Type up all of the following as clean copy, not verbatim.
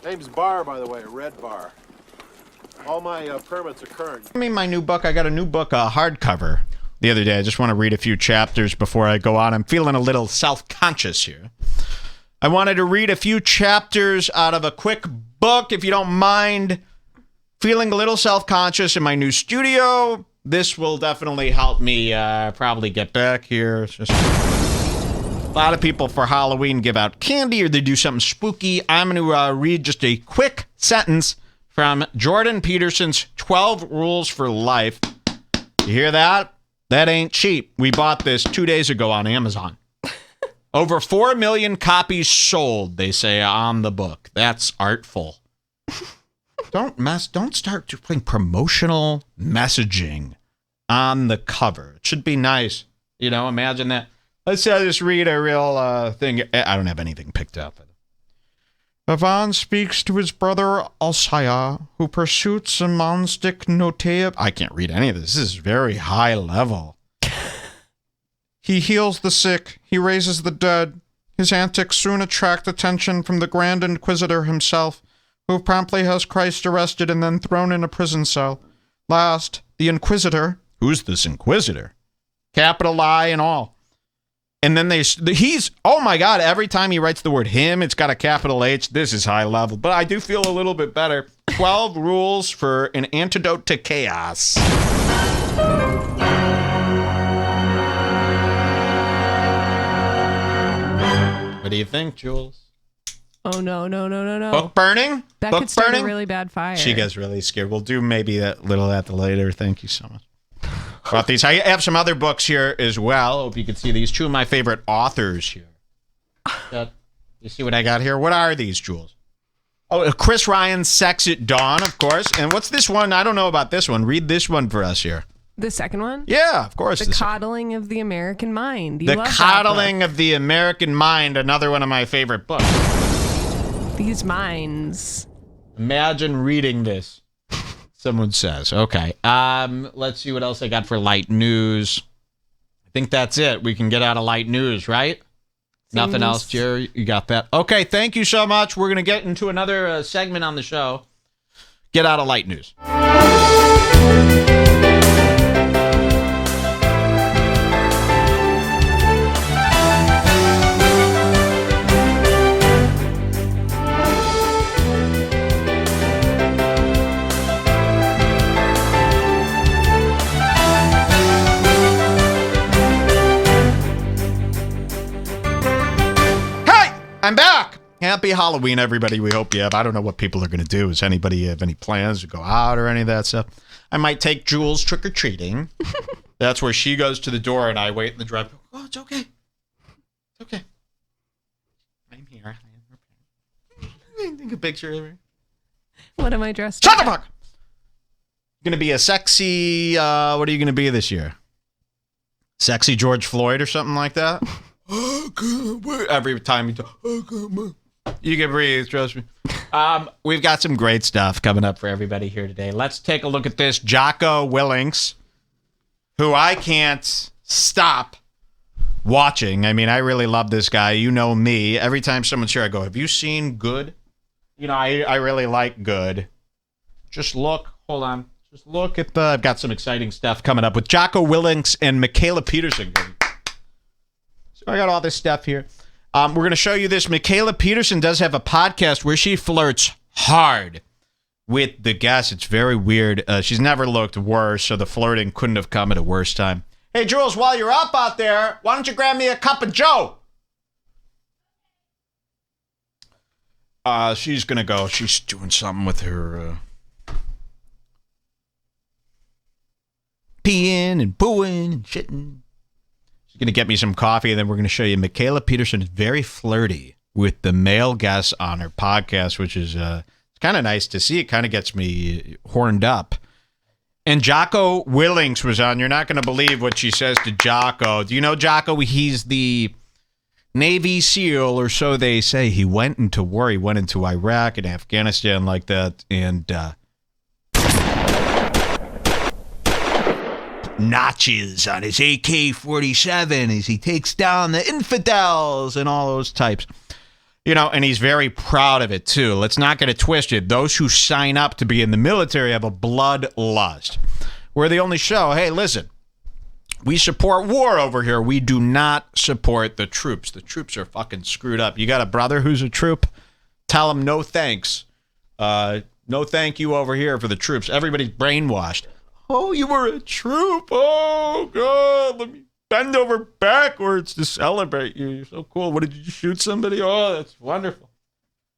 Name's Barr, by the way, Red Bar. All my permits are current. I mean, my new book, I got a new book, hardcover, the other day. I just want to read a few chapters before I go on. I'm feeling a little self-conscious here. I wanted to read a few chapters out of a quick book, if you don't mind. Feeling a little self-conscious in my new studio. This will definitely help me probably get back here. It's just a lot of people for Halloween give out candy or they do something spooky. I'm going to read just a quick sentence from Jordan Peterson's 12 Rules for Life. You hear that? That ain't cheap. We bought this 2 days ago on Amazon. Over 4 million copies sold, they say, on the book. That's artful. Don't start putting promotional messaging on the cover. It should be nice. You know, imagine that. Let's say I just read a real thing. I don't have anything picked up. Ivan speaks to his brother Alsaya, who pursues a monastic notea. I can't read any of this. This is very high level. He heals the sick. He raises the dead. His antics soon attract attention from the Grand Inquisitor himself, who promptly has Christ arrested and then thrown in a prison cell. Last, the Inquisitor. Who's this Inquisitor? Capital I and all. And then he's, oh my God, every time he writes the word him, it's got a capital H. This is high level, but I do feel a little bit better. 12 rules for an antidote to chaos. What do you think, Jules? Oh, no. Book burning? That Book could start burning? a really bad fire. She gets really scared. We'll do maybe that little at the later. Thank you so much. About these. I have some other books here as well. Hope you can see these. Two of my favorite authors here. You see what I got here? What are these, Jules? Oh, Chris Ryan's Sex at Dawn, of course. And what's this one? I don't know about this one. Read this one for us here. The second one? Yeah, of course. The Coddling of the American Mind. You The love Coddling of the American Mind, another one of my favorite books. These minds. Imagine reading this. Someone says. Okay. Let's see what else I got for light news. I think that's it. We can get out of light news, right? Nothing else, Jerry? You got that? Okay, thank you so much. We're going to get into another segment on the show. Get out of light news. I'm back. Happy Halloween, everybody. We hope you have. I don't know what people are going to do. Does anybody have any plans to go out or any of that stuff? I might take Jules trick-or-treating. That's where she goes to the door and I wait in the drive. Oh, it's okay. It's okay. I'm here. Take a picture of her. What am I dressed Shut the fuck! Going to be a sexy, what are you going to be this year? Sexy George Floyd or something like that? Every time you talk, you can breathe, trust me. We've got some great stuff coming up for everybody here today. Let's take a look at this. Jocko Willink, who I can't stop watching. I mean, I really love this guy. You know me. Every time someone's here, I go, have you seen Good? You know, I really like Good. Just look. Hold on. Just look at the... I've got some exciting stuff coming up with Jocko Willink and Mikhaila Peterson. So I got all this stuff here. We're going to show you this. Mikhaila Peterson does have a podcast where she flirts hard with the guests. It's very weird. She's never looked worse, so the flirting couldn't have come at a worse time. Hey, Jules, while you're up out there, why don't you grab me a cup of Joe? She's going to go. She's doing something with her... peeing and booing and shitting. She's going to get me some coffee, and then we're going to show you Mikhaila Peterson is very flirty with the male guests on her podcast, which is it's kind of nice to see. It kind of gets me horned up. And Jocko Willink was on. You're not going to believe what she says to Jocko. Do you know Jocko? He's the Navy SEAL, or so they say. He went into war. He went into Iraq and Afghanistan like that, and notches on his AK-47 as he takes down the infidels and all those types. You know, and he's very proud of it, too. Let's not get it twisted. Those who sign up to be in the military have a bloodlust. We're the only show. Hey, listen. We support war over here. We do not support the troops. The troops are fucking screwed up. You got a brother who's a troop? Tell him no thanks. No thank you over here for the troops. Everybody's brainwashed. Oh, you were a troop. Oh, God. Let me bend over backwards to celebrate you. You're so cool. What, did you shoot somebody? Oh, that's wonderful.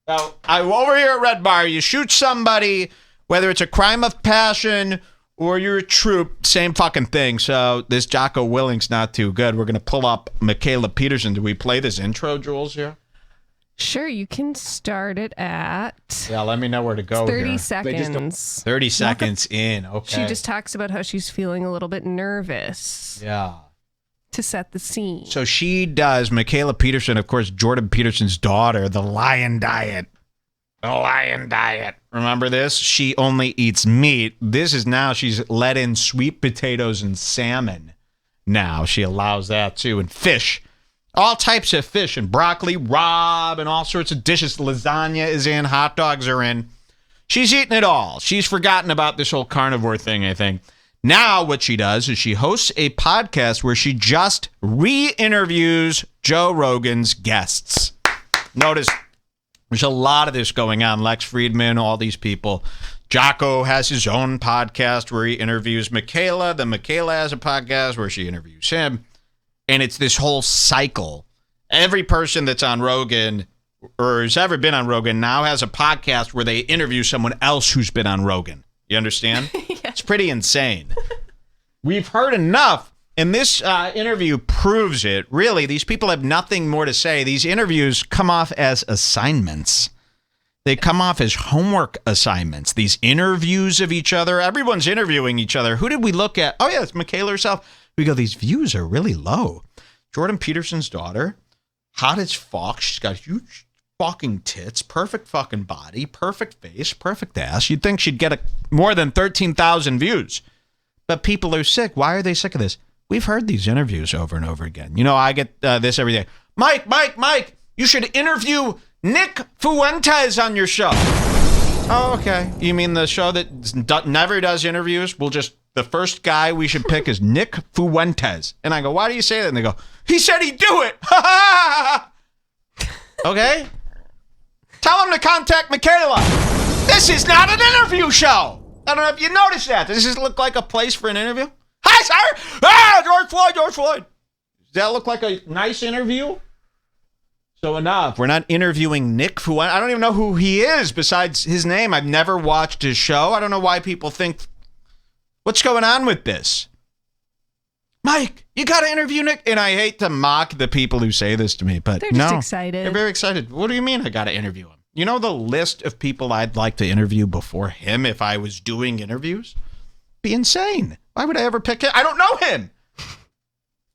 Now, I'm over here at Red Bar. You shoot somebody, whether it's a crime of passion or you're a troop, same fucking thing. So this Jocko Willink's not too good. We're going to pull up Mikhaila Peterson. Do we play this intro, Jules, here? Sure, you can start it at... Yeah, let me know where to go 30 here. seconds. 30 seconds in, okay. She just talks about how she's feeling a little bit nervous. Yeah. To set the scene. So she does, Mikhaila Peterson, of course, Jordan Peterson's daughter, the Lion Diet. The Lion Diet. Remember this? She only eats meat. This is now she's let in sweet potatoes and salmon. Now she allows that too, and fish. All types of fish and broccoli, raw, and all sorts of dishes. Lasagna is in, hot dogs are in. She's eating it all. She's forgotten about this whole carnivore thing, I think. Now what she does is she hosts a podcast where she just re-interviews Joe Rogan's guests. Notice there's a lot of this going on. Lex Friedman, all these people. Jocko has his own podcast where he interviews Michaela. Then Michaela has a podcast where she interviews him. And it's this whole cycle. Every person that's on Rogan or has ever been on Rogan now has a podcast where they interview someone else who's been on Rogan. You understand? Yeah. It's pretty insane. We've heard enough. And this interview proves it. Really, these people have nothing more to say. These interviews come off as assignments. They come off as homework assignments. These interviews of each other. Everyone's interviewing each other. Who did we look at? Oh, yeah, it's Michaela herself. We go, these views are really low. Jordan Peterson's daughter, hot as fuck. She's got huge fucking tits, perfect fucking body, perfect face, perfect ass. You'd think she'd get more than 13,000 views. But people are sick. Why are they sick of this? We've heard these interviews over and over again. You know, I get this every day. Mike, you should interview Nick Fuentes on your show. Oh, okay. You mean the show that never does interviews? The first guy we should pick is Nick Fuentes. And I go, why do you say that? And they go, he said he'd do it. Okay. Tell him to contact Michaela. This is not an interview show. I don't know if you noticed that. Does this look like a place for an interview? Hi, sir. George Floyd. Does that look like a nice interview? So enough. We're not interviewing Nick Fuentes. I don't even know who he is besides his name. I've never watched his show. I don't know why people think... What's going on with this? Mike, you got to interview Nick. And I hate to mock the people who say this to me, but they're just excited. They're very excited. What do you mean I got to interview him? You know the list of people I'd like to interview before him if I was doing interviews? Be insane. Why would I ever pick him? I don't know him.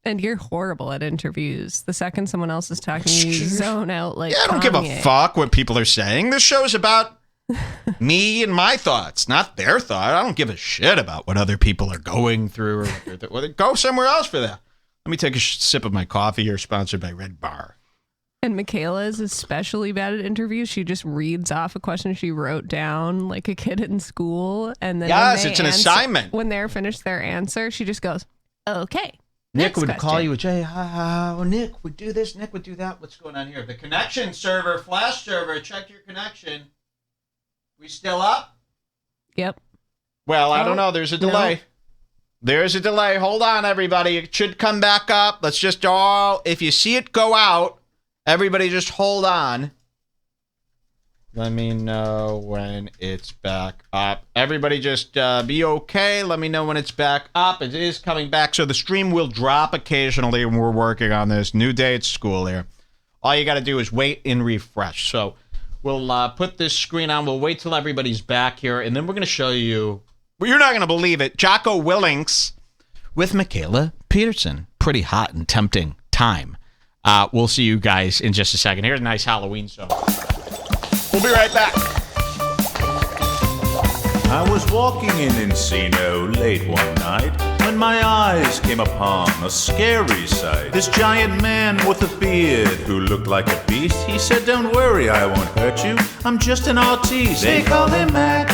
And you're horrible at interviews. The second someone else is talking, you zone out like I don't give a fuck what people are saying. This show's about me and my thoughts, not their thought. I don't give a shit about what other people are going through or what they're go somewhere else for that. Let me take a sip of my coffee here, sponsored by Red Bar. And Michaela is especially bad at interviews. She just reads off a question she wrote down like a kid in school. And then it's an assignment. When they're finished their answer, she just goes, okay. Nick would call you, Jay, Nick would do this, Nick would do that. What's going on here? The connection server, flash server, check your connection. We still up? Yep. Well, I don't know. There's a delay. No. There's a delay. Hold on, everybody. It should come back up. Let's just if you see it go out, everybody just hold on. Let me know when it's back up. Everybody just be okay. Let me know when it's back up. It is coming back. So the stream will drop occasionally when we're working on this. New day at school here. All you got to do is wait and refresh. So we'll put this screen on. We'll wait till everybody's back here. And then we're going to show you, well, you're not going to believe it, Jocko Willink's with Mikhaila Peterson. Pretty hot and tempting time. We'll see you guys in just a second. Here's a nice Halloween song. We'll be right back. I was walking in Encino late one night when my eyes came upon a scary sight. This giant man with a beard who looked like a beast. He said, "Don't worry, I won't hurt you. I'm just an artiste." They call him Mac.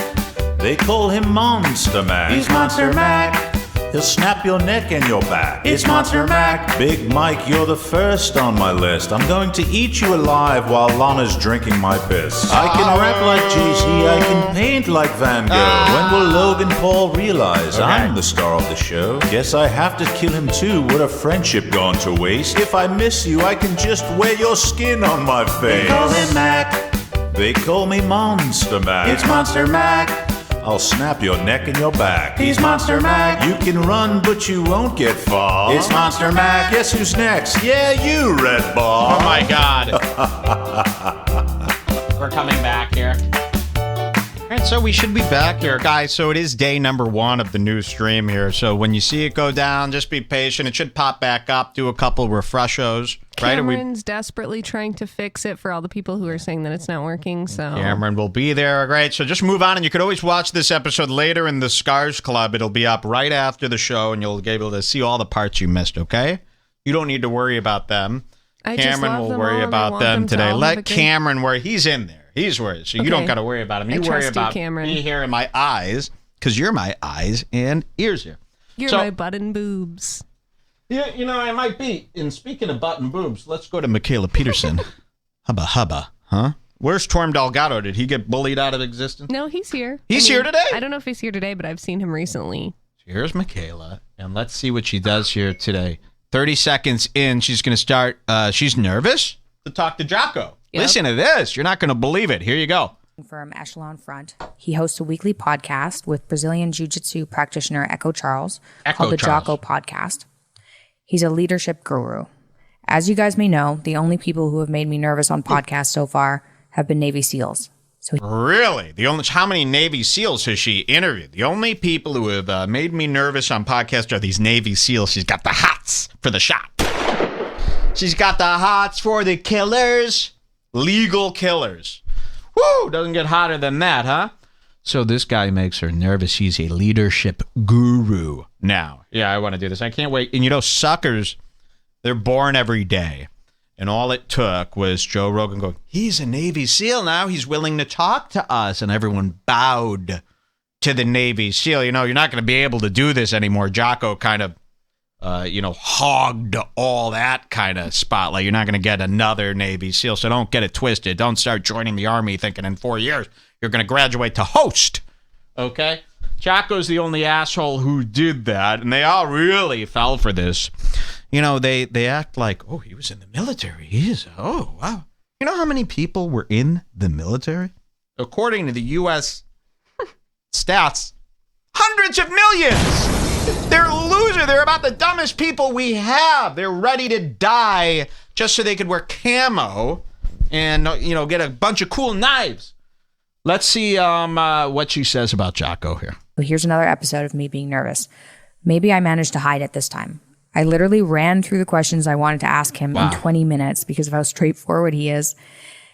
They call him Monster Mac. He's Monster Mac. He'll snap your neck and your back. It's Monster Mac. Big Mike, you're the first on my list. I'm going to eat you alive while Lana's drinking my piss. I can rap like Jay-Z, I can paint like Van Gogh. When will Logan Paul realize I'm the star of the show? Guess I have to kill him too. What a friendship gone to waste. If I miss you, I can just wear your skin on my face. They call him Mac. They call me Monster Mac. It's Monster Mac. I'll snap your neck and your back. He's Monster Mac. You can run, but you won't get far. It's Monster Mac. Guess who's next? Yeah, you, Red Bar. Oh my God. We're coming back here. All right, so we should be back here, guys. So it is day number 1 of the new stream here. So when you see it go down, just be patient. It should pop back up. Do a couple refreshos. Right? Cameron's desperately trying to fix it for all the people who are saying that it's not working. So Cameron will be there. Great. So just move on, and you could always watch this episode later in the Scars Club. It'll be up right after the show, and you'll be able to see all the parts you missed. Okay? You don't need to worry about them. Cameron will worry about them today. Let Cameron worry. He's in there. He's worried. So you don't got to worry about him. You worry about me here in my eyes, because you're my eyes and ears here. You're my butt and boobs. Yeah, you know, I might be. And speaking of butt and boobs, let's go to Mikhaila Peterson. Hubba, huh? Where's Torm Delgado? Did he get bullied out of existence? No, he's here. He's here today? I don't know if he's here today, but I've seen him recently. Here's Michaela, and let's see what she does here today. 30 seconds in, she's going to start. She's nervous to talk to Jocko. Yep. Listen to this. You're not going to believe it. Here you go. From Echelon Front. He hosts a weekly podcast with Brazilian Jiu-Jitsu practitioner Echo Charles called the Jocko Podcast. He's a leadership guru. As you guys may know, the only people who have made me nervous on podcasts so far have been Navy SEALs. Really? How many Navy SEALs has she interviewed? The only people who have made me nervous on podcasts are these Navy SEALs. She's got the hots for the shot. She's got the hots for the killers. Legal killers. Woo! Doesn't get hotter than that, huh? So this guy makes her nervous. He's a leadership guru now. Yeah, I want to do this. I can't wait. And you know, suckers, they're born every day. And all it took was Joe Rogan going, he's a Navy SEAL now. He's willing to talk to us. And everyone bowed to the Navy SEAL. You know, you're not going to be able to do this anymore. Jocko kind of, hogged all that kind of spotlight. You're not going to get another Navy SEAL. So don't get it twisted. Don't start joining the Army thinking in 4 years you're going to graduate to host. Okay? Jocko's the only asshole who did that. And they all really fell for this. You know, they act like, oh, he was in the military. Oh, wow. You know how many people were in the military? According to the U.S. stats, hundreds of millions. They're a loser. They're about the dumbest people we have. They're ready to die just so they could wear camo and, get a bunch of cool knives. Let's see what she says about Jocko here. Here's another episode of me being nervous. Maybe I managed to hide it this time. I literally ran through the questions I wanted to ask him in 20 minutes because of how straightforward he is.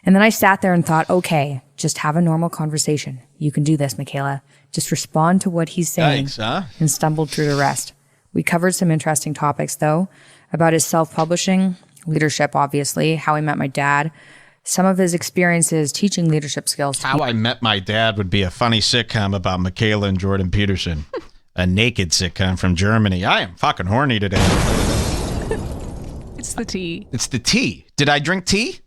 And then I sat there and thought, okay, just have a normal conversation. You can do this, Michaela. Just respond to what he's saying. And stumbled through the rest. We covered some interesting topics, though, about his self-publishing, leadership, obviously, how he met my dad, some of his experiences teaching leadership skills. How I Met My Dad would be a funny sitcom about Mikhaila and Jordan Peterson. A naked sitcom from Germany. I am fucking horny today. It's the tea. It's the tea. Did I drink tea?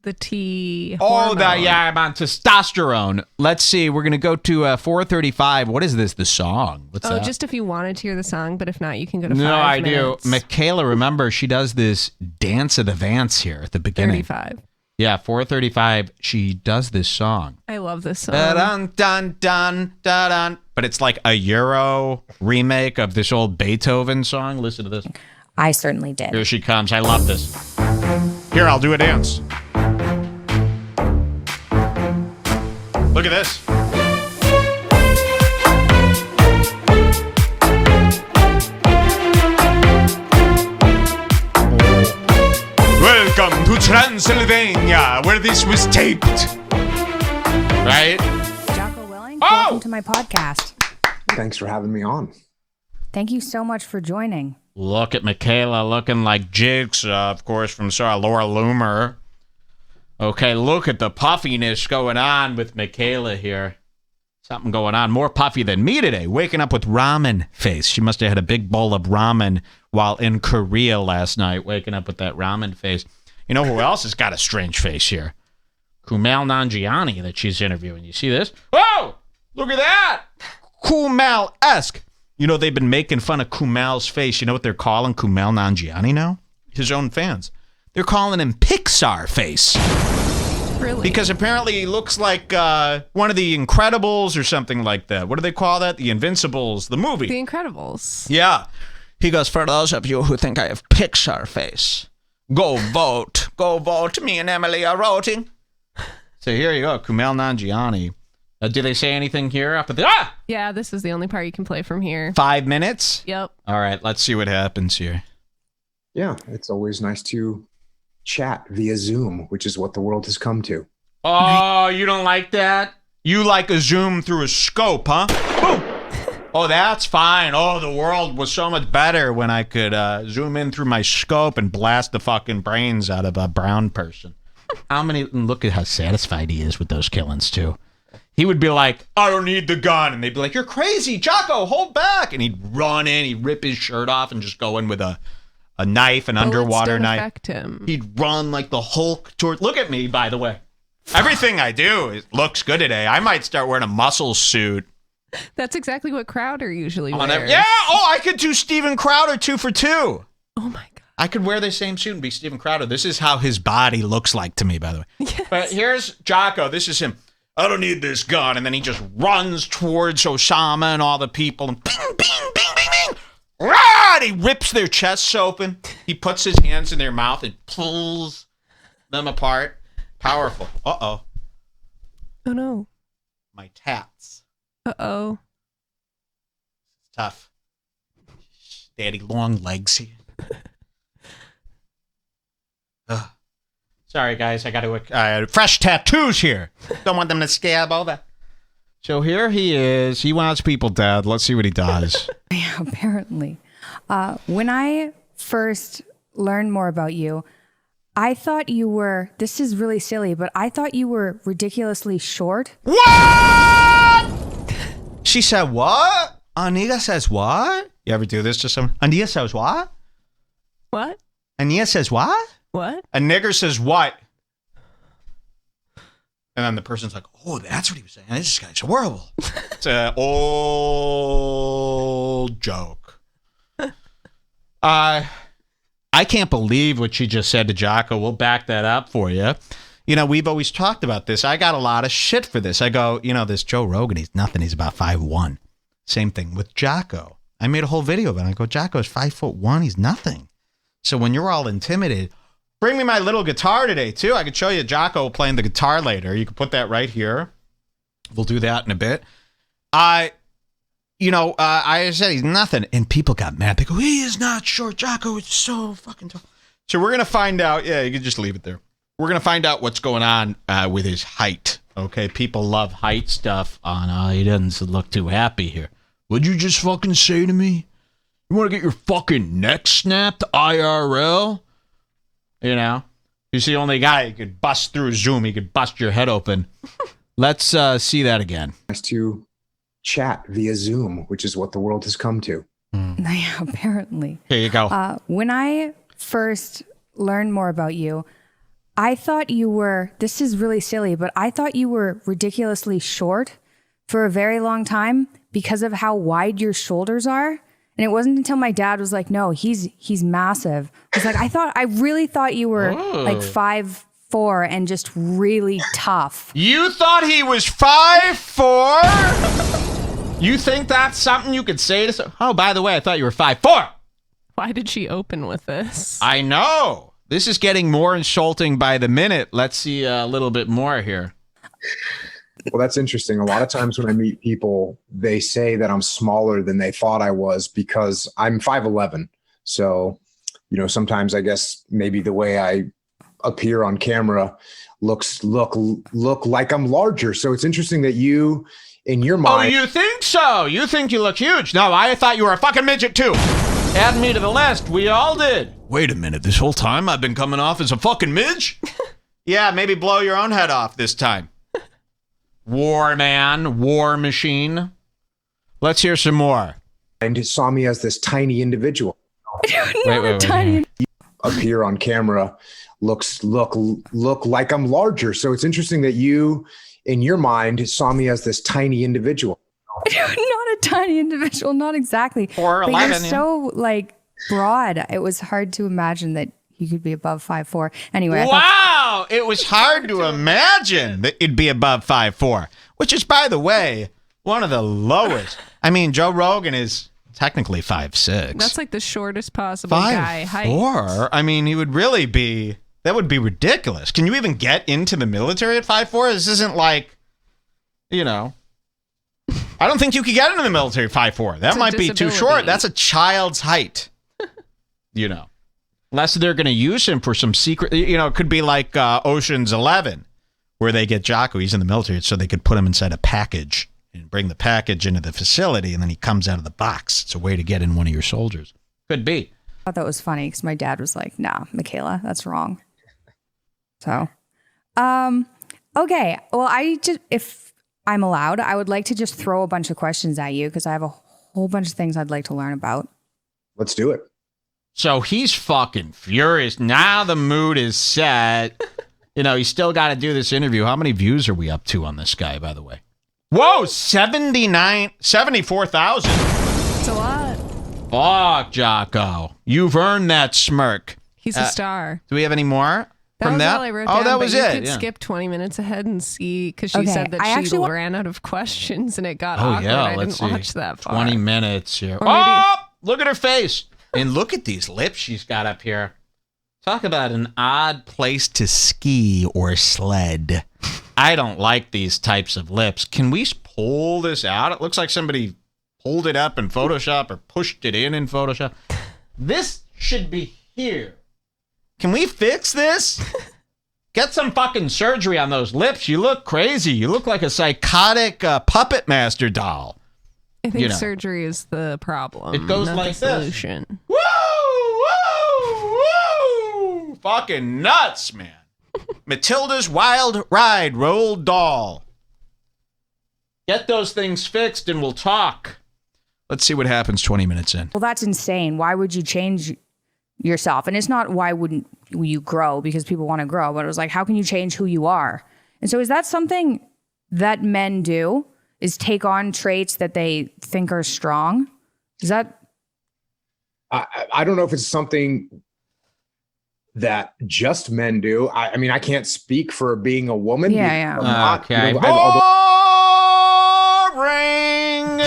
The tea. Oh, I'm on testosterone. Let's see. We're going to go to 435. What is this? The song? What's that? Just if you wanted to hear the song, but if not, you can go to 5 minutes. No, I minutes. do. Michaela, remember, she does this dance of the Vance here at the beginning. 35. Yeah, 435. She does this song. I love this song. Dun, dun, dun, dun, dun. But it's like a Euro remake of this old Beethoven song. Listen to this. I certainly did. Here she comes. I love this. Here, I'll do a dance. Look at this. Welcome to Transylvania, where this was taped. Right? Jocko Willink? Oh! welcome to my podcast. Thanks for having me on. Thank you so much for joining. Look at Michaela looking like Jigsaw, of course, from Laura Loomer. Okay, look at the puffiness going on with Michaela here. Something going on. More puffy than me today. Waking up with ramen face. She must have had a big bowl of ramen while in Korea last night. Waking up with that ramen face. You know who else has got a strange face here? Kumail Nanjiani that she's interviewing. You see this? Whoa! Look at that! Kumail-esque. You know, they've been making fun of Kumail's face. You know what they're calling Kumail Nanjiani now? His own fans. They're calling him Pixar face. Really? Because apparently he looks like one of the Incredibles or something like that. What do they call that? The Invincibles, the movie. The Incredibles. Yeah. He goes, for those of you who think I have Pixar face, go vote. Go vote. Me and Emily are voting. So here you go, Kumail Nanjiani. Do they say anything here? Up at the Yeah, this is the only part you can play from here. 5 minutes? Yep. All right, let's see what happens here. Yeah, it's always nice to chat via Zoom, which is what the world has come to. Oh, you don't like that? You like a zoom through a scope, huh? Oh, that's fine. Oh, the world was so much better when I could zoom in through my scope and blast the fucking brains out of a brown person. Look at how satisfied he is with those killings, too. He would be like, I don't need the gun. And they'd be like, you're crazy, Jocko, hold back. And he'd run in, he'd rip his shirt off and just go in with a knife, an underwater don't knife. affect him. He'd run like the Hulk toward. Look at me, by the way. Everything I do looks good today. I might start wearing a muscle suit. That's exactly what Crowder usually wears. Yeah. Oh, I could do Steven Crowder 2 for 2. Oh my God. I could wear the same suit and be Steven Crowder. This is how his body looks like to me, by the way. Yes. But here's Jocko. This is him. I don't need this gun. And then he just runs towards Osama and all the people and bing, bing, bing, bing, bing. Rah! And he rips their chests open. He puts his hands in their mouth and pulls them apart. Powerful. Uh-oh. Oh no. My tats. Uh-oh. Tough. Daddy long legs here. Sorry, guys. I got to fresh tattoos here. Don't want them to scab over. So here he is. He wants people dead. Let's see what he does. Yeah, apparently. When I first learned more about you, I thought you were, this is really silly, but I thought you were ridiculously short. What? She said what? Aniga says what? You ever do this to someone? Aniga says what? What? Aniga says what? What? A nigger says what? And then the person's like, oh, that's what he was saying. This guy's horrible. It's an old joke. I can't believe what she just said to Jocko. We'll back that up for you. You know, we've always talked about this. I got a lot of shit for this. I go, you know, this Joe Rogan, he's nothing. He's about 5'1". Same thing with Jocko. I made a whole video of it. I go, Jocko's 5'1". He's nothing. So when you're all intimidated, bring me my little guitar today, too. I could show you Jocko playing the guitar later. You can put that right here. We'll do that in a bit. I said he's nothing. And people got mad. They go, he is not short. Jocko is so fucking tall. So we're going to find out. Yeah, you can just leave it there. We're going to find out what's going on with his height. Okay, people love height stuff on, he doesn't look too happy here. What'd you just fucking say to me? You want to get your fucking neck snapped, IRL? You know, he's the only guy who could bust through Zoom. He could bust your head open. Let's see that again. Nice to chat via Zoom, which is what the world has come to. Yeah, apparently. Here you go. When I first learned more about you, I thought you were, this is really silly, but I thought you were ridiculously short for a very long time because of how wide your shoulders are. And it wasn't until my dad was like, no, he's massive. I was like, I really thought you were like 5'4" and just really tough. You thought he was 5'4"? You think that's something you could say to someone? Oh, by the way, I thought you were 5'4". Why did she open with this? I know. This is getting more insulting by the minute. Let's see a little bit more here. Well, that's interesting. A lot of times when I meet people, they say that I'm smaller than they thought I was because I'm 5'11". So, you know, sometimes I guess maybe the way I appear on camera look like I'm larger. So it's interesting that you, in your Oh, mind, you think so? You think you look huge? No, I thought you were a fucking midget too. Add me to the list. We all did. Wait a minute. This whole time I've been coming off as a fucking midge? Yeah, maybe blow your own head off this time. War man, war machine. Let's hear some more. and saw me as this tiny individual. Wait. Tiny. Up here on camera, look like I'm larger. So it's interesting that you, in your mind, saw me as this tiny individual. Not a tiny individual, not exactly. Or but 11, you're so like broad. It was hard to imagine that you could be above 5'4". Anyway, Wow, it was hard to imagine that it'd be above 5'4", which is, by the way, one of the lowest. I mean, Joe Rogan is technically 5'6". That's like the shortest possible guy height. 5'4"? I mean, he would really be. That would be ridiculous. Can you even get into the military at 5'4"? This isn't like, you know. I don't think you could get into the military at 5'4". That might be too short. That's a child's height. You know. Unless they're going to use him for some secret, you know, it could be like Ocean's 11, where they get Jocko. He's in the military, so they could put him inside a package and bring the package into the facility, and then he comes out of the box. It's a way to get in one of your soldiers. Could be. I thought that was funny because my dad was like, "Nah, Michaela, that's wrong." So, okay. Well, if I'm allowed, I would like to just throw a bunch of questions at you because I have a whole bunch of things I'd like to learn about. Let's do it. So he's fucking furious. Now the mood is set. You know, he's still got to do this interview. How many views are we up to on this guy, by the way? Whoa, 74,000. It's a lot. Fuck, Jocko. You've earned that smirk. He's a star. Do we have any more from was that? all I wrote down, that was but it. You could skip 20 minutes ahead and see, because she said that she ran out of questions and it got awkward. I didn't watch that far. 20 minutes here. Or maybe- Look at her face. And look at these lips she's got up here. Talk about an odd place to ski or sled. I don't like these types of lips. Can we pull this out? It looks like somebody pulled it up in Photoshop or pushed it in Photoshop. This should be here. Can we fix this? Get some fucking surgery on those lips. You look crazy. You look like a psychotic puppet master doll. I think surgery is the problem. It goes not like the this. solution. Woo! Woo! Woo! Fucking nuts, man. Matilda's Wild Ride Roald Doll. Get those things fixed and we'll talk. Let's see what happens 20 minutes in. Well, that's insane. Why would you change yourself? And it's not why wouldn't you grow, because people want to grow, but it was like, how can you change who you are? And so is that something that men do? Is take on traits that they think are strong? Is that? I don't know if it's something that just men do. I mean, I can't speak for being a woman. Yeah. Okay. Boring.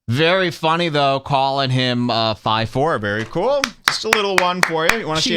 Very funny though, calling him 5'4". Very cool. Just a little one for you. You want to see